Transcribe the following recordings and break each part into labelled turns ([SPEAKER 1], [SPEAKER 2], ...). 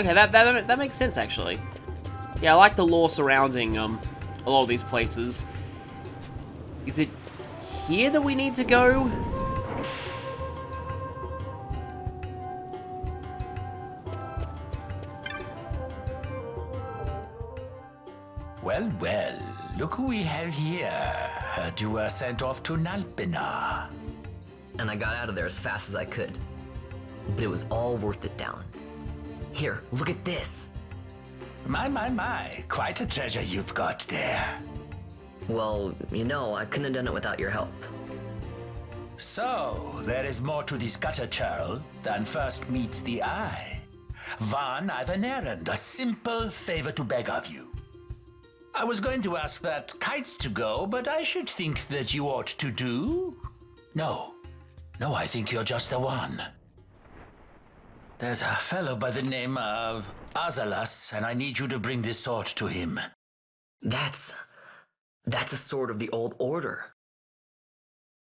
[SPEAKER 1] Okay, that makes sense, actually. Yeah, I like the lore surrounding a lot of these places. Is it here that we need to go?
[SPEAKER 2] Well, well, look who we have here. Heard you were sent off to Nalpina.
[SPEAKER 3] And I got out of there as fast as I could. But it was all worth it, Dallin. Here, look at this.
[SPEAKER 2] My, quite a treasure you've got there.
[SPEAKER 3] Well, you know, I couldn't have done it without your help.
[SPEAKER 2] So, there is more to this gutter churl than first meets the eye. Van, I've an errand, a simple favor to beg of you. I was going to ask that kites to go, but I should think that you ought to do. No, I think you're just the one. There's a fellow by the name of Azalas, and I need you to bring this sword to him.
[SPEAKER 3] That's a sword of the old order.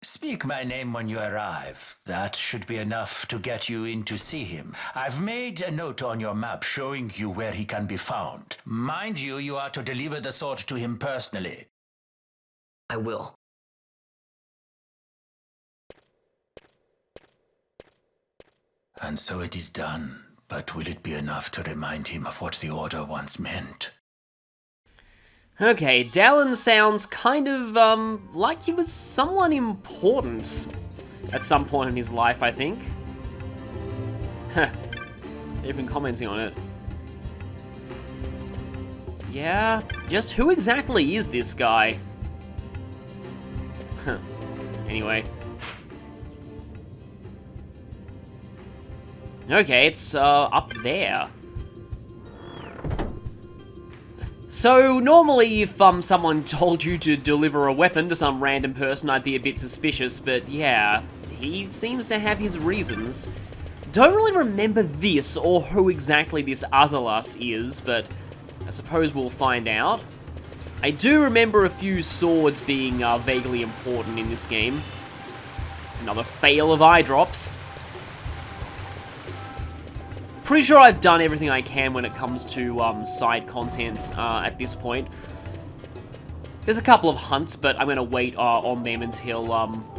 [SPEAKER 2] Speak my name when you arrive. That should be enough to get you in to see him. I've made a note on your map showing you where he can be found. Mind you, you are to deliver the sword to him personally.
[SPEAKER 3] I will.
[SPEAKER 2] And so it is done. But will it be enough to remind him of what the Order once meant?
[SPEAKER 1] Okay, Dallin sounds kind of, like he was someone important at some point in his life, I think. Huh. They've been commenting on it. Yeah, just who exactly is this guy? Huh. Anyway. Okay, it's, up there. So, normally if someone told you to deliver a weapon to some random person, I'd be a bit suspicious, but yeah, he seems to have his reasons. Don't really remember this, or who exactly this Azalas is, but I suppose we'll find out. I do remember a few swords being vaguely important in this game. Another fail of eye drops. Pretty sure I've done everything I can when it comes to side content at this point. There's a couple of hunts, but I'm going to wait on them until...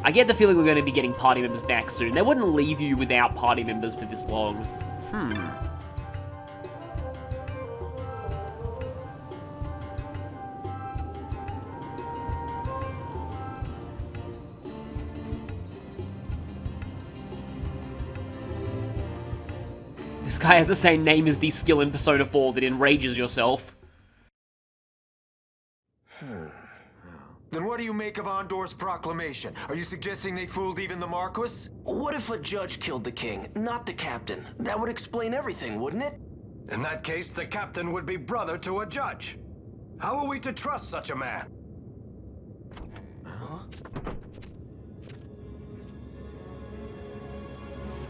[SPEAKER 1] I get the feeling we're going to be getting party members back soon. They wouldn't leave you without party members for this long. This guy has the same name as the skill in Persona 4 that enrages yourself.
[SPEAKER 4] Then what do you make of Andor's proclamation? Are you suggesting they fooled even the Marquis?
[SPEAKER 5] What if a judge killed the king, not the captain? That would explain everything, wouldn't it?
[SPEAKER 4] In that case, the captain would be brother to a judge. How are we to trust such a man?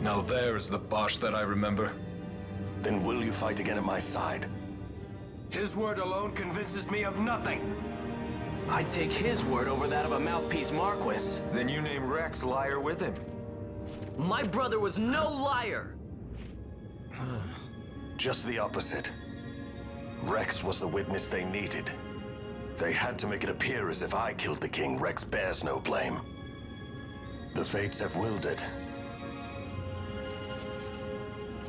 [SPEAKER 6] Now there is the Basch that I remember.
[SPEAKER 7] Then will you fight again at my side?
[SPEAKER 4] His word alone convinces me of nothing.
[SPEAKER 5] I'd take his word over that of a mouthpiece Marquis.
[SPEAKER 4] Then you name Rex liar with him.
[SPEAKER 3] My brother was no liar!
[SPEAKER 7] Just the opposite. Rex was the witness they needed. They had to make it appear as if I killed the king. Rex bears no blame. The fates have willed it.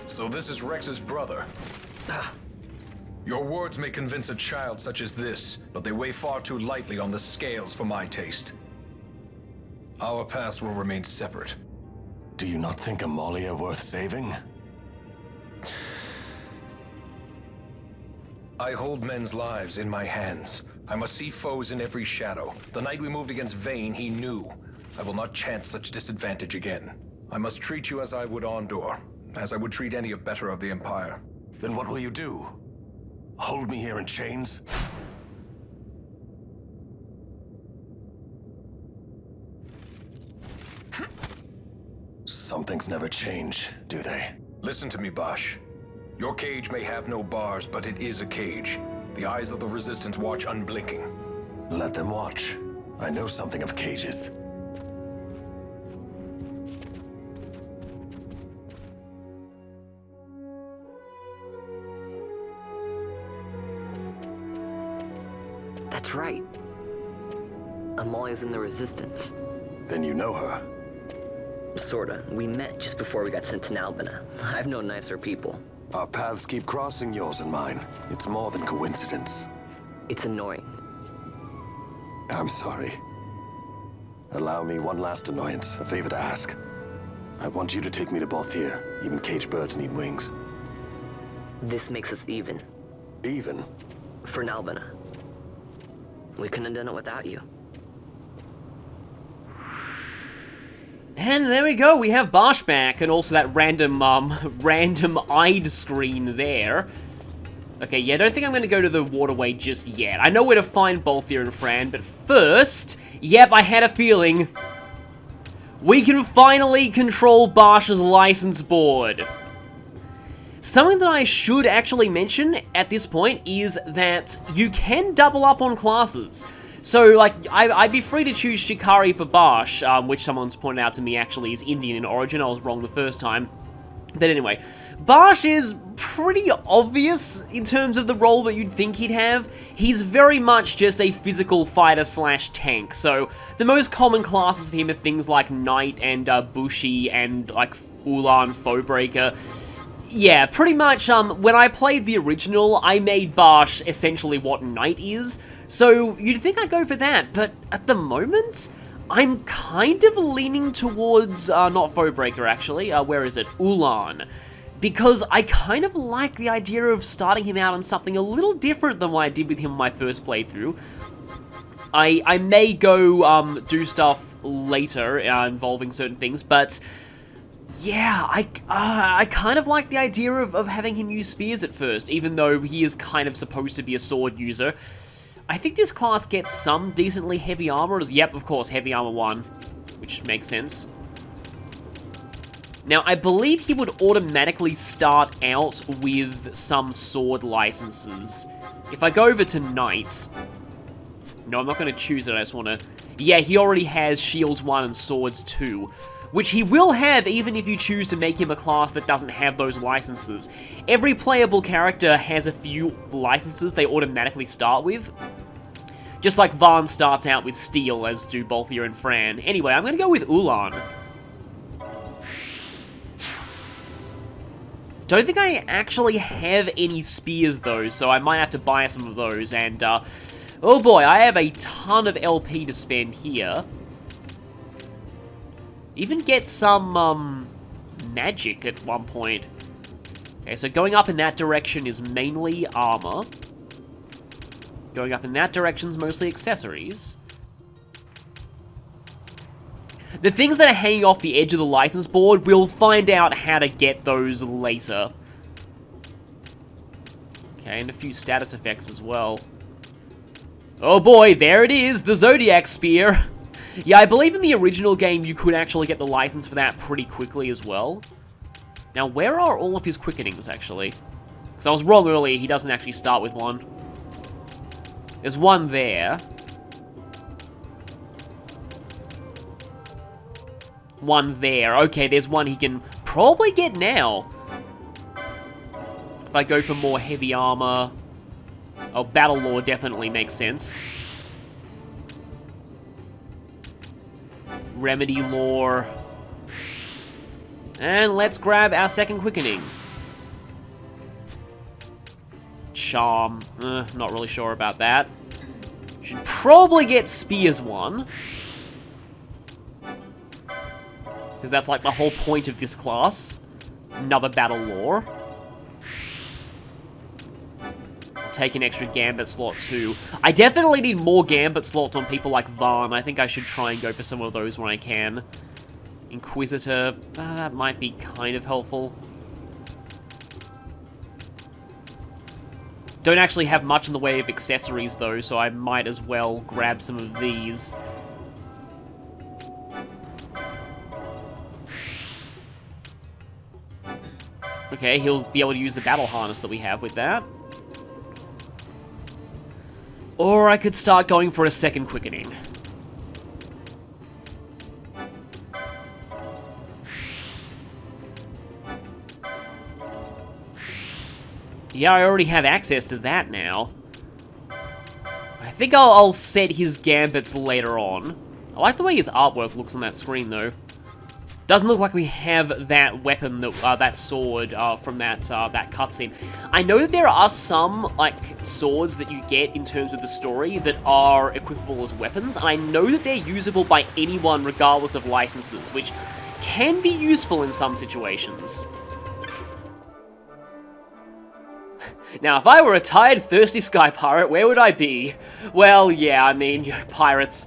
[SPEAKER 6] So this is Rex's brother. Your words may convince a child such as this, but they weigh far too lightly on the scales for my taste. Our paths will remain separate.
[SPEAKER 7] Do you not think Amalia worth saving?
[SPEAKER 6] I hold men's lives in my hands. I must see foes in every shadow. The night we moved against Vayne, he knew. I will not chance such disadvantage again. I must treat you as I would Andor, as I would treat any abettor of the Empire.
[SPEAKER 7] Then what will you do? Hold me here in chains? Some things never change, do they?
[SPEAKER 6] Listen to me, Basch. Your cage may have no bars, but it is a cage. The eyes of the Resistance watch unblinking.
[SPEAKER 7] Let them watch. I know something of cages.
[SPEAKER 3] That's right. Amalia's in the Resistance.
[SPEAKER 7] Then you know her.
[SPEAKER 3] Sorta. We met just before we got sent to Nalbina. I've known nicer people.
[SPEAKER 7] Our paths keep crossing, yours and mine. It's more than coincidence.
[SPEAKER 3] It's annoying.
[SPEAKER 7] I'm sorry. Allow me one last annoyance, a favor to ask. I want you to take me to Balthier. Even caged birds need wings.
[SPEAKER 3] This makes us even.
[SPEAKER 7] Even?
[SPEAKER 3] For Nalbina. We couldn't have done it without you.
[SPEAKER 1] And there we go, we have Basch back, and also that random eyed screen there. Okay, yeah, I don't think I'm gonna go to the waterway just yet. I know where to find Balthier and Fran, but first, yep, I had a feeling. We can finally control Basch's license board. Something that I should actually mention at this point is that you can double up on classes. So, like, I'd be free to choose Shikari for Basch, which someone's pointed out to me actually is Indian in origin. I was wrong the first time. But anyway, Basch is pretty obvious in terms of the role that you'd think he'd have. He's very much just a physical fighter slash tank. So, the most common classes for him are things like Knight and Bushi and, like, Ulan Foebreaker. Yeah, pretty much, when I played the original, I made Basch essentially what Knight is. So, you'd think I'd go for that, but at the moment, I'm kind of leaning towards, not Foebreaker actually, where is it? Ulan. Because I kind of like the idea of starting him out on something a little different than what I did with him in my first playthrough. I may go, do stuff later, involving certain things, but yeah, I kind of like the idea of having him use spears at first, even though he is kind of supposed to be a sword user. I think this class gets some decently heavy armor. Yep, of course, heavy armor 1, which makes sense. Now, I believe he would automatically start out with some sword licenses. If I go over to Knight... No, I'm not going to choose it, I just want to... Yeah, he already has Shields 1 and Swords 2. Which he will have even if you choose to make him a class that doesn't have those licenses. Every playable character has a few licenses they automatically start with. Just like Vaan starts out with Steel, as do Balthier and Fran. Anyway, I'm going to go with Ulan. Don't think I actually have any spears though, so I might have to buy some of those. And, oh boy, I have a ton of LP to spend here. Even get some, magic at one point. Okay, so going up in that direction is mainly armor. Going up in that direction is mostly accessories. The things that are hanging off the edge of the license board, we'll find out how to get those later. Okay, and a few status effects as well. Oh boy, there it is, the Zodiac Spear. Yeah, I believe in the original game you could actually get the license for that pretty quickly as well. Now, where are all of his quickenings, actually? Because I was wrong earlier, he doesn't actually start with one. There's one there. One there. Okay, there's one he can probably get now. If I go for more heavy armor... Oh, Battle Lore definitely makes sense. Remedy Lore. And let's grab our second quickening. Charm. Not really sure about that. Should probably get Spears 1. Because that's like the whole point of this class. Another Battle Lore. Take an extra Gambit slot too. I definitely need more Gambit slots on people like Vaan. I think I should try and go for some of those when I can. Inquisitor, that might be kind of helpful. Don't actually have much in the way of accessories though, so I might as well grab some of these. Okay, he'll be able to use the battle harness that we have with that. Or I could start going for a second quickening. Yeah, I already have access to that now. I think I'll set his gambits later on. I like the way his artwork looks on that screen, though. Doesn't look like we have that weapon, that sword from that cutscene. I know that there are some like swords that you get in terms of the story that are equipable as weapons, and I know that they're usable by anyone regardless of licenses, which can be useful in some situations. Now, if I were a tired, thirsty sky pirate, where would I be? Well, yeah, I mean, you know, pirates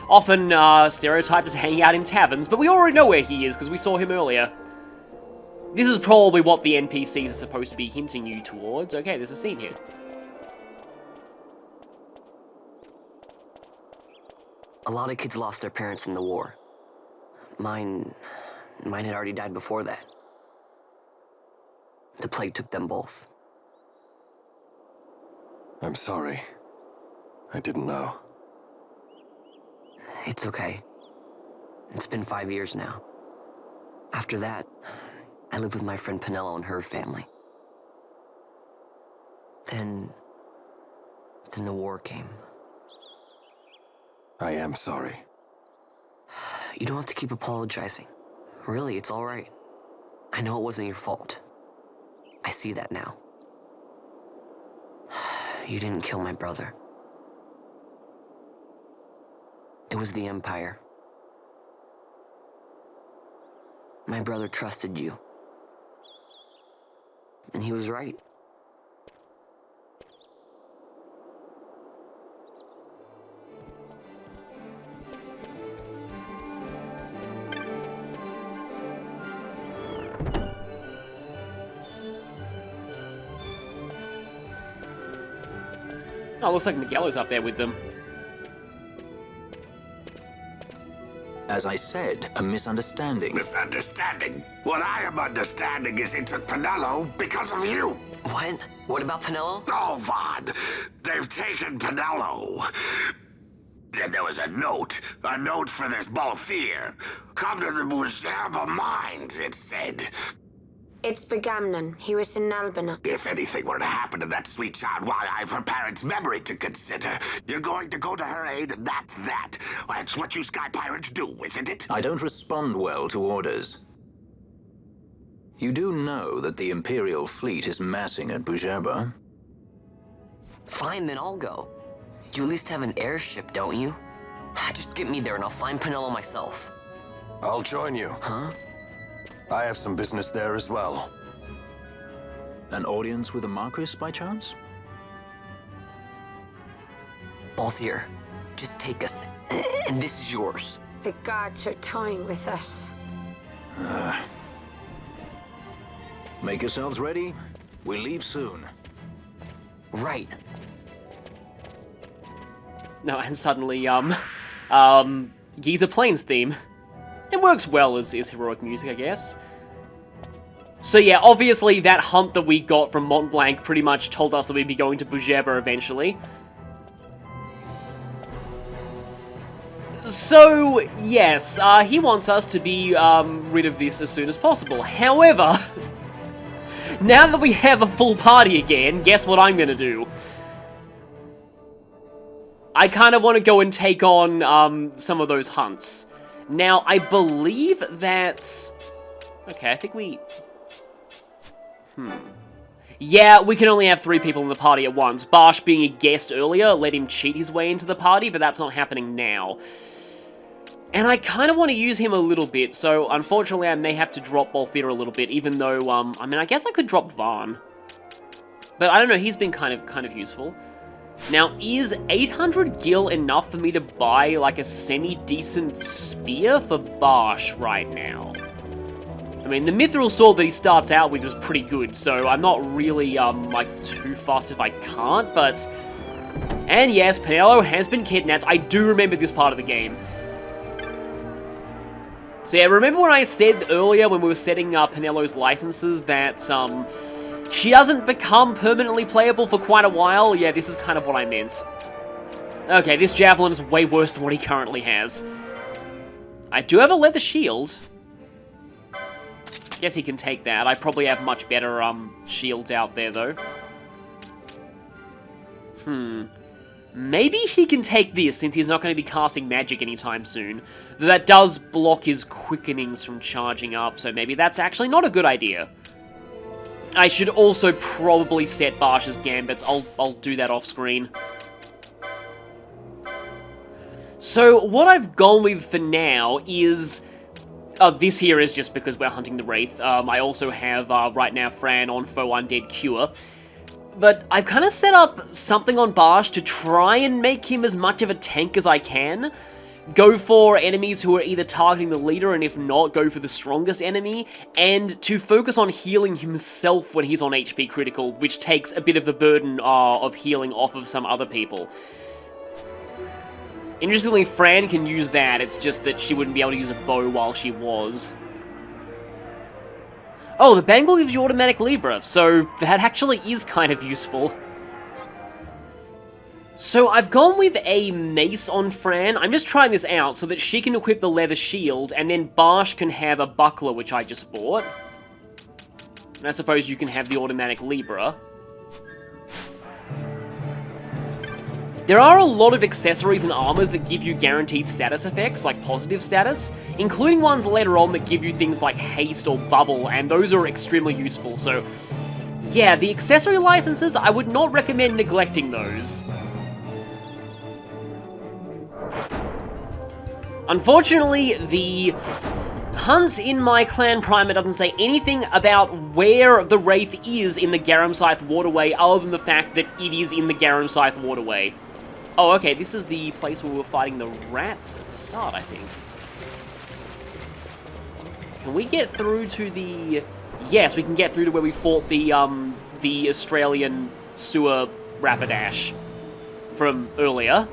[SPEAKER 1] often stereotyped as hanging out in taverns, but we already know where he is because we saw him earlier. This is probably what the NPCs are supposed to be hinting you towards. Okay, there's a scene here.
[SPEAKER 3] A lot of kids lost their parents in the war. Mine had already died before that. The plague took them both.
[SPEAKER 7] I'm sorry. I didn't know.
[SPEAKER 3] It's okay. It's been 5 years now. After that, I lived with my friend Penello and her family. Then the war came.
[SPEAKER 7] I am sorry.
[SPEAKER 3] You don't have to keep apologizing. Really, it's all right. I know it wasn't your fault. I see that now. You didn't kill my brother. It was the Empire. My brother trusted you. And he was right.
[SPEAKER 1] Oh, looks like Miguelo's up there with them.
[SPEAKER 8] As I said, a misunderstanding.
[SPEAKER 9] Misunderstanding? What I am understanding is he took Penello because of you.
[SPEAKER 3] What? What about Penello?
[SPEAKER 9] Oh, Vaughn, they've taken Penello. And there was a note for this Balthier. Come to the Muserba Mines, it said.
[SPEAKER 10] It's Begamnon. He was in Albina.
[SPEAKER 9] If anything were to happen to that sweet child, why, I've her parents' memory to consider. You're going to go to her aid, and that's that. That's what you sky pirates do, isn't it?
[SPEAKER 8] I don't respond well to orders. You do know that the Imperial fleet is massing at Bujerba?
[SPEAKER 3] Fine, then I'll go. You at least have an airship, don't you? Just get me there and I'll find Penello myself.
[SPEAKER 7] I'll join you.
[SPEAKER 3] Huh?
[SPEAKER 7] I have some business there as well.
[SPEAKER 8] An audience with the Marquis, by chance?
[SPEAKER 3] Balthier, just take us, and this is yours.
[SPEAKER 10] The gods are toying with us.
[SPEAKER 8] Make yourselves ready. We leave soon.
[SPEAKER 3] Right.
[SPEAKER 1] No, and suddenly, Giza Plains theme. It works well as heroic music, I guess. So yeah, obviously that hunt that we got from Mont Blanc pretty much told us that we'd be going to Bujerba eventually. So, yes, he wants us to be rid of this as soon as possible. However, now that we have a full party again, guess what I'm gonna do? I kind of want to go and take on some of those hunts. Now, I believe that... Okay, I think we... Yeah, we can only have 3 people in the party at once. Basch, being a guest earlier, let him cheat his way into the party, but that's not happening now. And I kind of want to use him a little bit, so unfortunately I may have to drop Balthier a little bit, even though, I mean, I guess I could drop Vaughn. But I don't know, he's been kind of useful. Now, is 800 gil enough for me to buy, like, a semi-decent spear for Basch right now? I mean, the mithril sword that he starts out with is pretty good, so I'm not really, like, too fussed if I can't, but... And yes, Penello has been kidnapped. I do remember this part of the game. So yeah, remember when I said earlier when we were setting up Penello's licenses that, she doesn't become permanently playable for quite a while? Yeah, this is kind of what I meant. Okay, this javelin is way worse than what he currently has. I do have a leather shield. Guess he can take that. I probably have much better, shields out there, though. Maybe he can take this, since he's not going to be casting magic anytime soon. Though that does block his quickenings from charging up, so maybe that's actually not a good idea. I should also probably set Basch's gambits. I'll do that off screen. So what I've gone with for now is... this here is just because we're hunting the Wraith. I also have, right now, Fran on Foe Undead Cure. But I've kind of set up something on Basch to try and make him as much of a tank as I can. Go for enemies who are either targeting the leader, and if not, go for the strongest enemy, and to focus on healing himself when he's on HP critical, which takes a bit of the burden of healing off of some other people. Interestingly, Fran can use that, it's just that she wouldn't be able to use a bow while she was. Oh, the bangle gives you automatic Libra, so that actually is kind of useful. So I've gone with a mace on Fran. I'm just trying this out so that she can equip the leather shield, and then Basch can have a buckler, which I just bought. And I suppose you can have the automatic Libra. There are a lot of accessories and armors that give you guaranteed status effects, like positive status, including ones later on that give you things like haste or bubble, and those are extremely useful, so... yeah, the accessory licenses, I would not recommend neglecting those. Unfortunately, the hunt in my clan primer doesn't say anything about where the Wraith is in the Garam Scythe waterway, other than the fact that it is in the Garam Scythe waterway. Oh, okay, this is the place where we were fighting the rats at the start, I think. Can we get through to the... yes, we can get through to where we fought the Australian sewer Rapidash from earlier.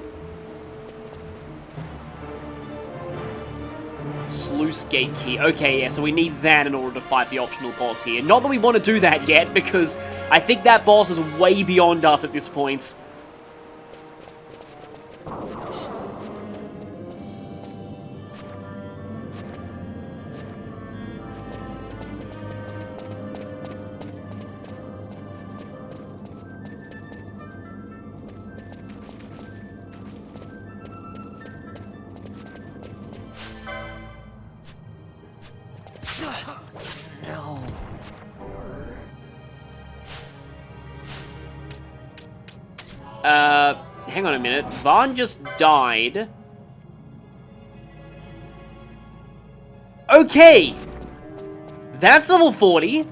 [SPEAKER 1] Sluice Gate Key. Okay, yeah, so we need that in order to fight the optional boss here. Not that we want to do that yet, because I think that boss is way beyond us at this point.
[SPEAKER 3] No.
[SPEAKER 1] Hang on a minute. Vaughn just died. Okay! That's level 40.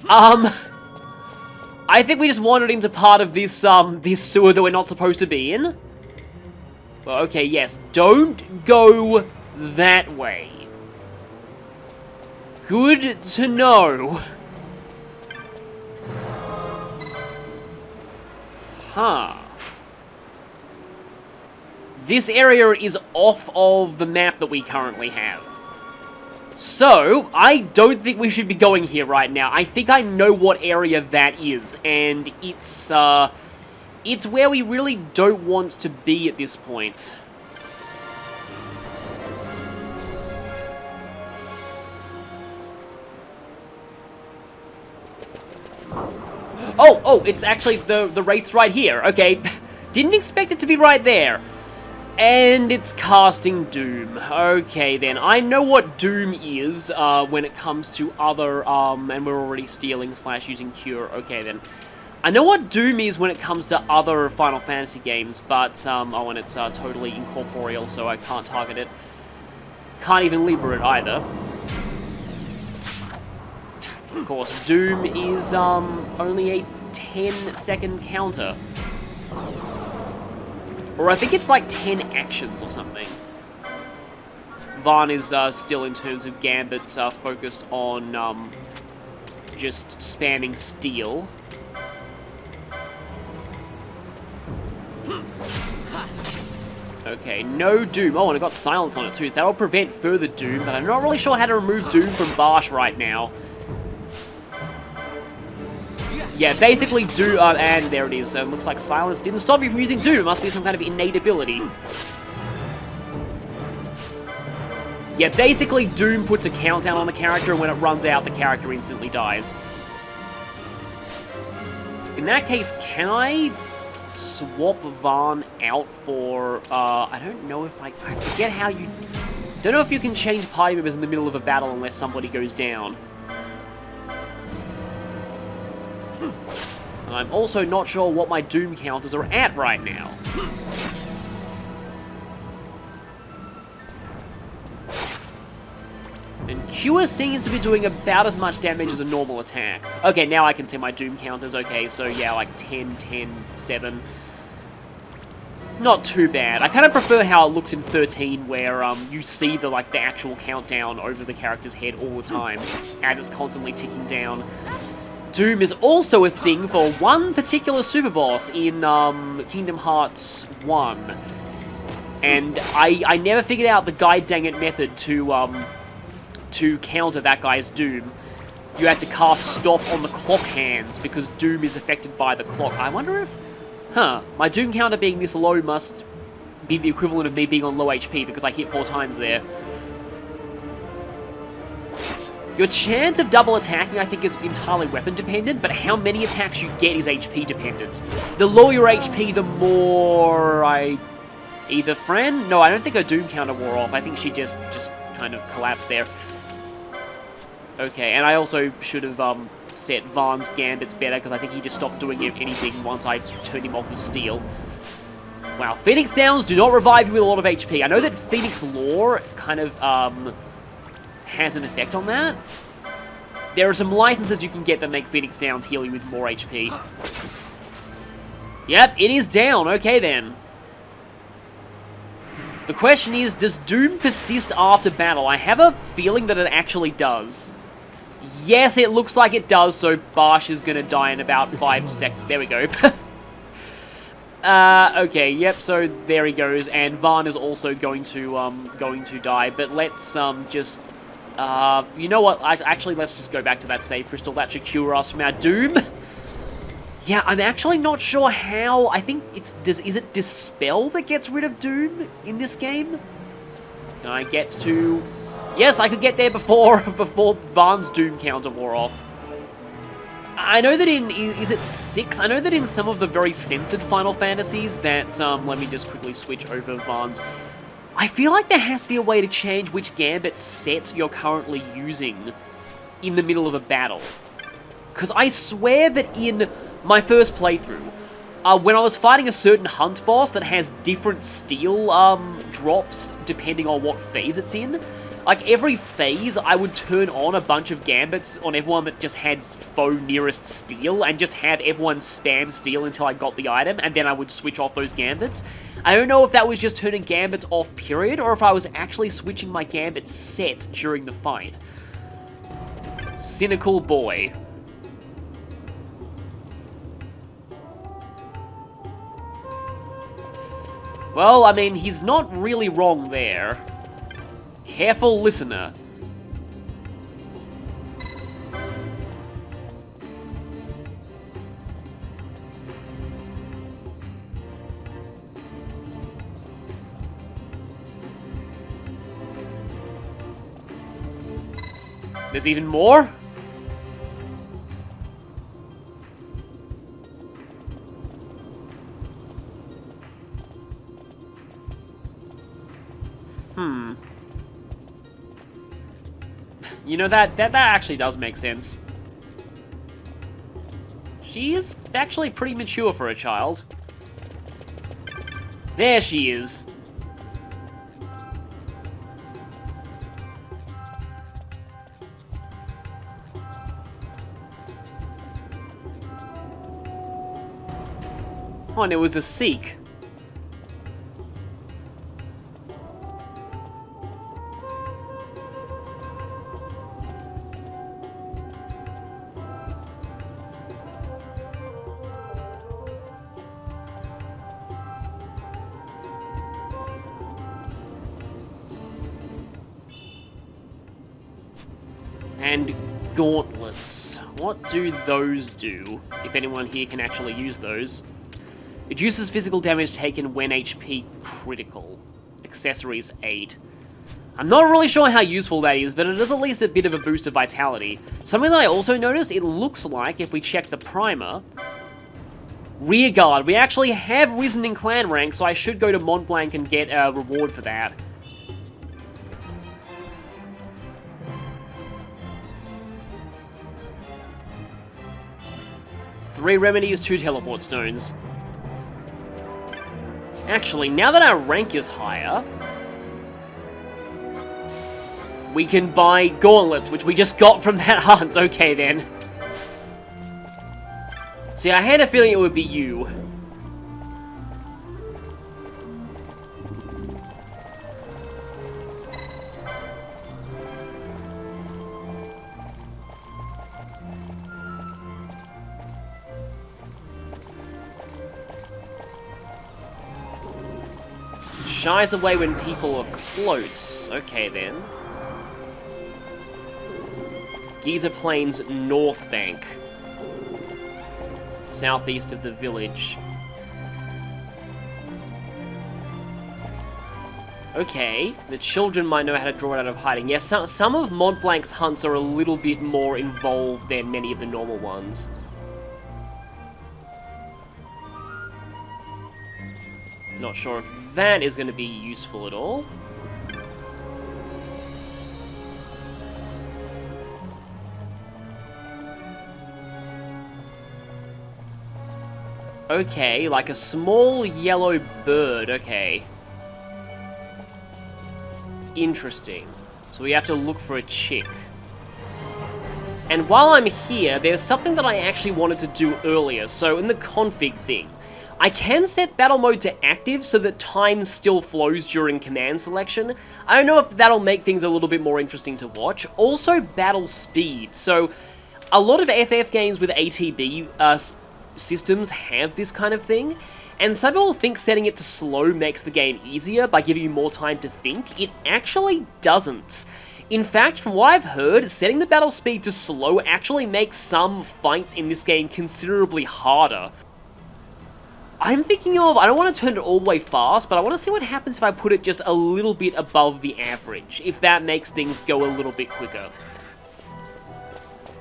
[SPEAKER 1] I think we just wandered into part of this, this sewer that we're not supposed to be in. Well, okay, yes. Don't go that way. Good to know. Huh. This area is off of the map that we currently have. So, I don't think we should be going here right now. I think I know what area that is, and it's where we really don't want to be at this point. Oh, it's actually the Wraith's right here. Okay, didn't expect it to be right there. And it's casting Doom. Okay, then. I know what Doom is when it comes to other, and we're already stealing / using Cure. Okay, then. I know what Doom is when it comes to other Final Fantasy games, but, oh, and it's totally incorporeal, so I can't target it. Can't even Libra it either. Of course, Doom is, only a 10-second counter. Or I think it's like 10 actions or something. Vaughn is still, in terms of gambits, focused on just spamming steel. Okay, no Doom. Oh, and I got silence on it too, so that'll prevent further Doom, but I'm not really sure how to remove Doom from Basch right now. Yeah, basically Doom, and there it is. Looks like silence didn't stop you from using Doom. It must be some kind of innate ability. Yeah, basically Doom puts a countdown on the character, and when it runs out, the character instantly dies. In that case, can I swap Vaan out for, I don't know if I forget how you... Don't know if you can change party members in the middle of a battle unless somebody goes down. And I'm also not sure what my Doom counters are at right now. And Cure seems to be doing about as much damage as a normal attack. Okay, now I can see my Doom counters. Okay, so yeah, like 10, 10, 7. Not too bad. I kind of prefer how it looks in 13, where you see the actual countdown over the character's head all the time, as it's constantly ticking down. Doom is also a thing for one particular super boss in Kingdom Hearts 1. And I never figured out the guide dang it method to counter that guy's Doom. You have to cast Stop on the clock hands because Doom is affected by the clock. I wonder if... my Doom counter being this low must be the equivalent of me being on low HP because I hit 4 times there. Your chance of double attacking, I think, is entirely weapon dependent, but how many attacks you get is HP dependent. The lower your HP, the more Either Fran? No, I don't think her Doom counter wore off. I think she just kind of collapsed there. Okay, and I also should have set Vaan's Gambits better, because I think he just stopped doing anything once I turned him off with Steel. Wow, Phoenix Downs do not revive you with a lot of HP. I know that Phoenix Lore kind of has an effect on that. There are some licenses you can get that make Phoenix Downs heal you with more HP. Yep, it is down. Okay, then. The question is, does Doom persist after battle? I have a feeling that it actually does. Yes, it looks like it does, so Basch is going to die in about 5 seconds. There we go. Okay, yep, so there he goes, and Vaan is also going to die, but let's just... you know what, actually, let's just go back to that save crystal. That should cure us from our Doom. Yeah, I'm actually not sure how. I think it's... Is it Dispel that gets rid of Doom in this game? Can I get to... Yes, I could get there before Vaan's Doom counter wore off. I know that in... Is it 6? I know that in some of the very censored Final Fantasies that... let me just quickly switch over Vaan's... I feel like there has to be a way to change which Gambit set you're currently using in the middle of a battle. Because I swear that in my first playthrough, when I was fighting a certain hunt boss that has different steel drops depending on what phase it's in, like every phase I would turn on a bunch of Gambits on everyone that just had foe nearest steel and just have everyone spam steel until I got the item, and then I would switch off those Gambits. I don't know if that was just turning Gambits off period or if I was actually switching my Gambit set during the fight. Cynical boy. Well, I mean, he's not really wrong there. Careful listener. There's even more? You know, that actually does make sense. She is actually pretty mature for a child. There she is. Oh, and it was a Sikh. And gauntlets. What do those do? If anyone here can actually use those. Reduces physical damage taken when HP critical. Accessories 8. I'm not really sure how useful that is, but it is at least a bit of a boost of vitality. Something that I also noticed, it looks like, if we check the primer, Rearguard. We actually have risen in clan rank, so I should go to Mont Blanc and get a reward for that. Three remedies, 2 teleport stones. Actually, now that our rank is higher, we can buy gauntlets, which we just got from that hunt. Okay, then. See, I had a feeling it would be you. Shies away when people are close. Okay, then. Giza Plains North Bank. Southeast of the village. Okay, the children might know how to draw it out of hiding. Yes, some of Mont Blanc's hunts are a little bit more involved than many of the normal ones. Not sure if that is going to be useful at all. Okay, like a small yellow bird, okay. Interesting. So we have to look for a chick. And while I'm here, there's something that I actually wanted to do earlier. So in the config thing, I can set battle mode to active so that time still flows during command selection. I don't know if that'll make things a little bit more interesting to watch. Also, battle speed. So, a lot of FF games with ATB systems have this kind of thing, and some people think setting it to slow makes the game easier by giving you more time to think. It actually doesn't. In fact, from what I've heard, setting the battle speed to slow actually makes some fights in this game considerably harder. I'm thinking of, I don't want to turn it all the way fast, but I want to see what happens if I put it just a little bit above the average, if that makes things go a little bit quicker.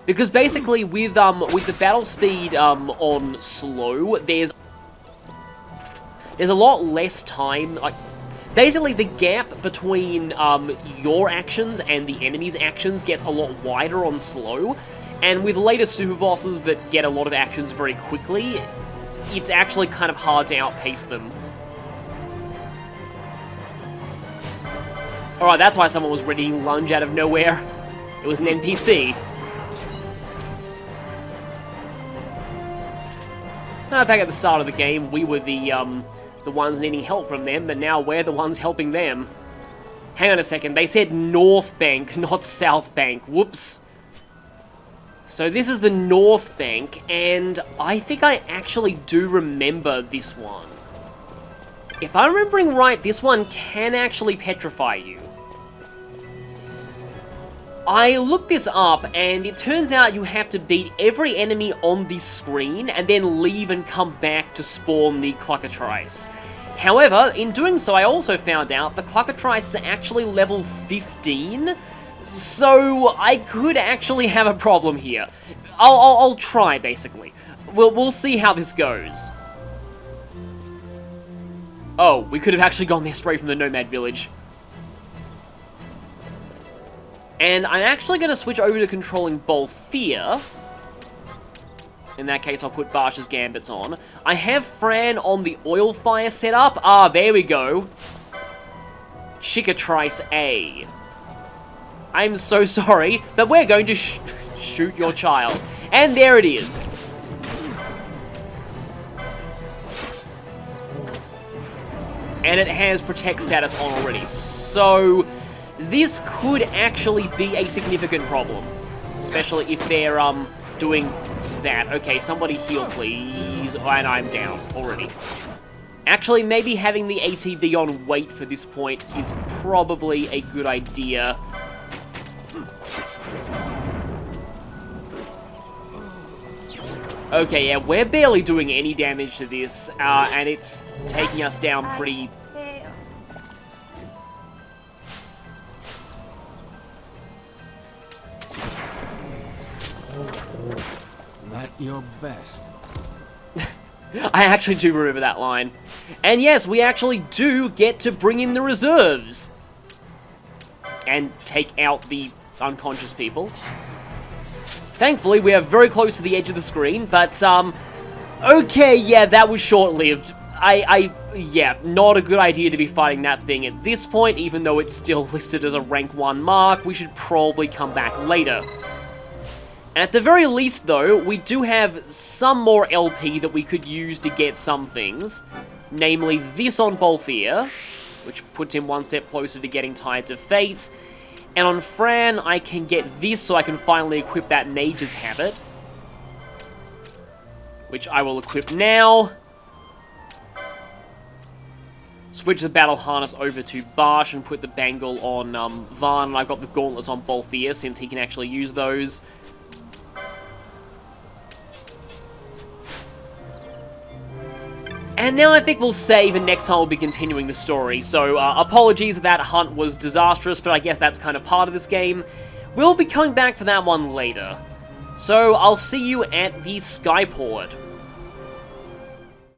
[SPEAKER 1] Because basically, with the battle speed on slow, there's a lot less time. Like, basically, the gap between your actions and the enemy's actions gets a lot wider on slow, and with later super bosses that get a lot of actions very quickly, it's actually kind of hard to outpace them. Alright, that's why someone was ready to lunge out of nowhere. It was an NPC. Back at the start of the game, we were the ones needing help from them, but now we're the ones helping them. Hang on a second, they said North Bank, not South Bank. Whoops. So this is the North Bank, and I think I actually do remember this one. If I'm remembering right, this one can actually petrify you. I looked this up, and it turns out you have to beat every enemy on this screen, and then leave and come back to spawn the Cluckatrice. However, in doing so, I also found out the Cluckatrice is actually level 15, so I could actually have a problem here. I'll try, basically. We'll see how this goes. Oh, we could have actually gone there straight from the Nomad Village. And I'm actually going to switch over to controlling Bolfir. In that case, I'll put Basch's Gambits on. I have Fran on the oil fire setup. Ah, there we go. Chickatrice A. I'm so sorry, but we're going to shoot your child. And there it is. And it has Protect status on already. So, this could actually be a significant problem. Especially if they're, doing that. Okay, somebody heal, please. And I'm down already. Actually, maybe having the ATB on wait for this point is probably a good idea. Okay, yeah, we're barely doing any damage to this, and it's taking us down pretty...
[SPEAKER 11] Not your best.
[SPEAKER 1] I actually do remember that line. And yes, we actually do get to bring in the reserves. And take out the unconscious people. Thankfully, we are very close to the edge of the screen, but, okay, yeah, that was short-lived. Yeah, not a good idea to be fighting that thing at this point, even though it's still listed as a rank 1 mark. We should probably come back later. At the very least, though, we do have some more LP that we could use to get some things. Namely, this on Bolfir, which puts him one step closer to getting tied to fate. And on Fran, I can get this so I can finally equip that Mage's Habit. Which I will equip now. Switch the Battle Harness over to Basch and put the Bangle on Vaan. And I've got the Gauntlets on Bolfir since he can actually use those. And now I think we'll save, and next time we'll be continuing the story. So, apologies if that hunt was disastrous, but I guess that's kind of part of this game. We'll be coming back for that one later. So, I'll see you at the Skyport.